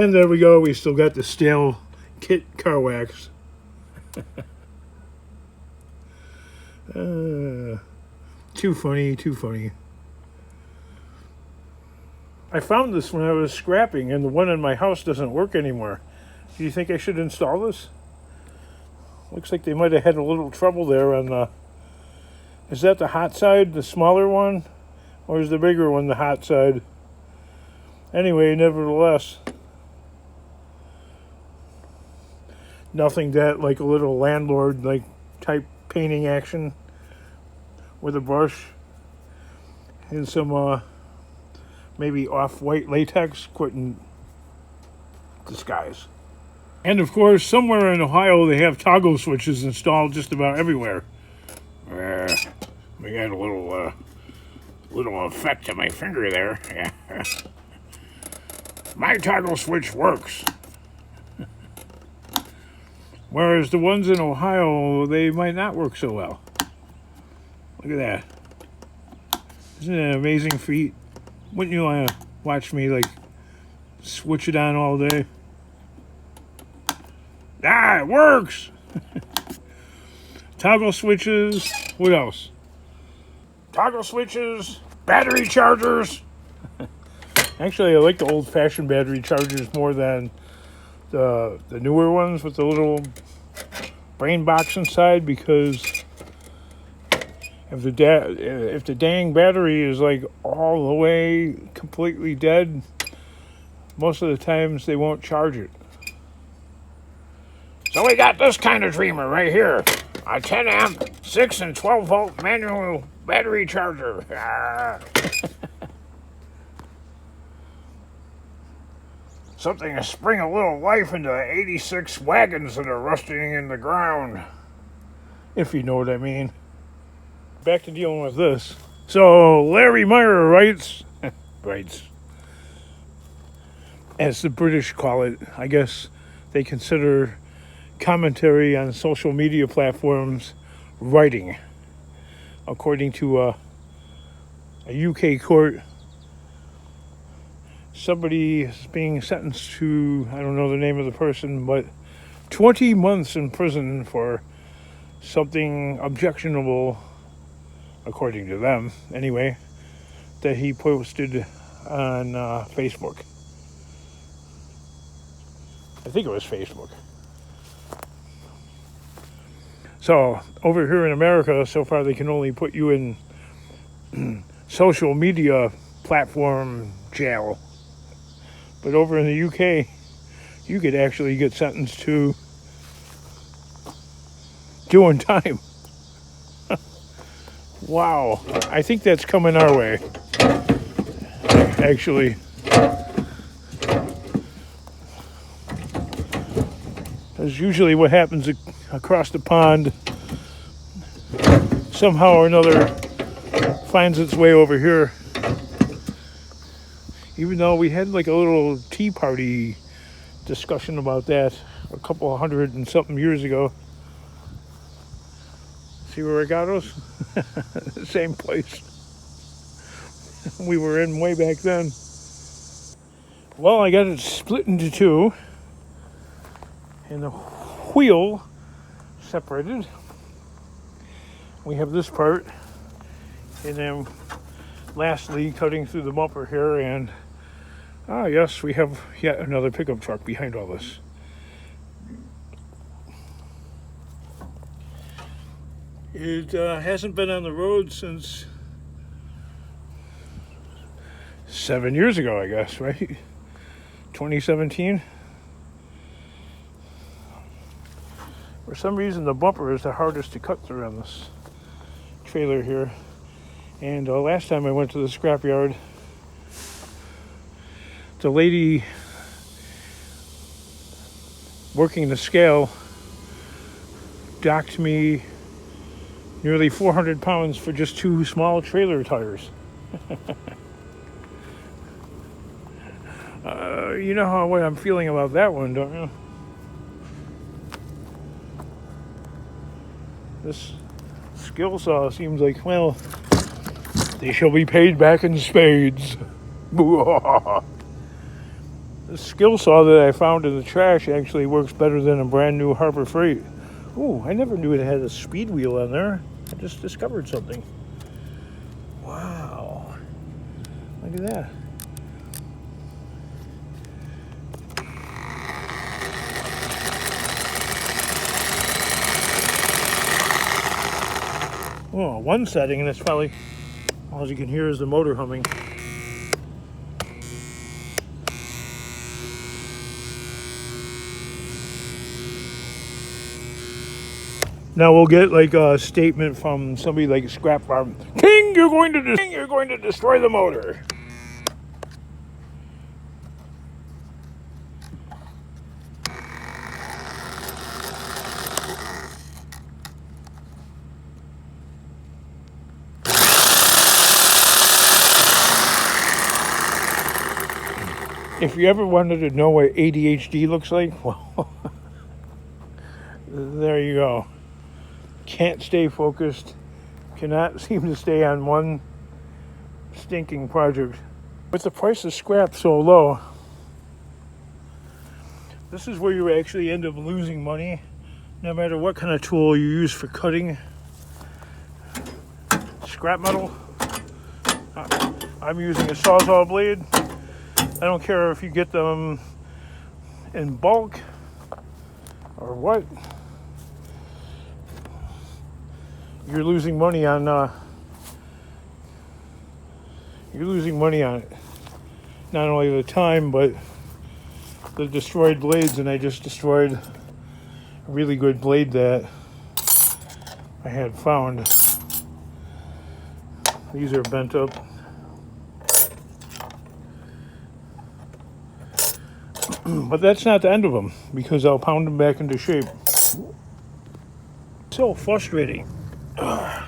And there we go. We still got the stale kit car wax. Too funny, too funny. I found this when I was scrapping, and the one in my house doesn't work anymore. Do you think I should install this? Looks like they might have had a little trouble there on the... Is that the hot side, the smaller one? Or is the bigger one the hot side? Anyway, nevertheless, nothing that like a little landlord like type painting action with a brush and some maybe off-white latex couldn't disguise. And of course, somewhere in Ohio they have toggle switches installed just about everywhere. We got a little effect to my finger there. Yeah. My toggle switch works. Whereas the ones in Ohio, they might not work so well. Look at that. Isn't it an amazing feat? Wouldn't you want to watch me, like, switch it on all day? Ah, it works! Toggle switches. What else? Toggle switches. Battery chargers. Actually, I like the old-fashioned battery chargers more than the newer ones with the little brain box inside, because if the dang battery is like all the way completely dead, most of the times they won't charge it. So we got this kind of dreamer right here. A 10 amp, 6 and 12 volt manual battery charger. Something to spring a little life into 86 wagons that are rusting in the ground. If you know what I mean. Back to dealing with this. So Larry Meyer writes, as the British call it, I guess they consider commentary on social media platforms writing. According to a UK court, somebody is being sentenced to, I don't know the name of the person, but 20 months in prison for something objectionable, according to them anyway, that he posted on Facebook. I think it was Facebook. So over here in America, so far they can only put you in social media platform jail. But over in the UK, you could actually get sentenced to doing time. Wow. I think that's coming our way, actually. That's usually what happens across the pond. Somehow or another finds its way over here. Even though we had like a little tea party discussion about that a couple 100 and something years ago. See where it got us? Same place we were in way back then. Well, I got it split into two, and the wheel separated. We have this part, and then lastly cutting through the bumper here, and yes, we have yet another pickup truck behind all this. It hasn't been on the road since 7 years ago, I guess, right? 2017. For some reason, the bumper is the hardest to cut through on this trailer here. And last time I went to the scrapyard, the lady working the scale docked me nearly 400 pounds for just two small trailer tires. You know what I'm feeling about that one, don't you? This skill saw seems like, well, they shall be paid back in spades. The The skill saw that I found in the trash actually works better than a brand new Harbor Freight. Ooh, I never knew it had a speed wheel on there. I just discovered something. Wow. Look at that. Oh, one setting, and it's probably all you can hear is the motor humming. Now we'll get like a statement from somebody like Scrap Farm. King, you're going to destroy the motor. If you ever wanted to know what ADHD looks like, well, there you go. Can't stay focused, cannot seem to stay on one stinking project. With the price of scrap so low, this is where you actually end up losing money, no matter what kind of tool you use for cutting scrap metal. I'm using a Sawzall blade. I don't care if you get them in bulk or what. You're losing money on it. Not only the time, but the destroyed blades. And I just destroyed a really good blade that I had found. These are bent up. But that's not the end of them, because I'll pound them back into shape. So frustrating. I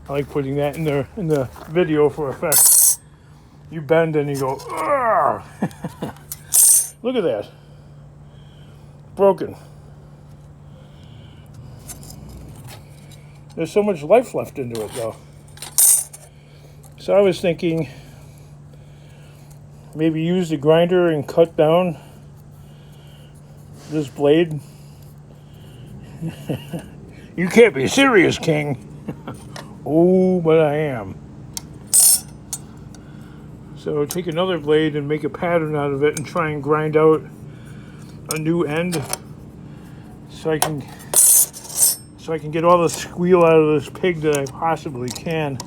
like putting that in the video for effect. You bend and you go, look at that. Broken. There's so much life left into it though. So I was thinking maybe use the grinder and cut down this blade. You can't be serious, King. Oh, but I am. So take another blade and make a pattern out of it and try and grind out a new end so I can get all the squeal out of this pig that I possibly can.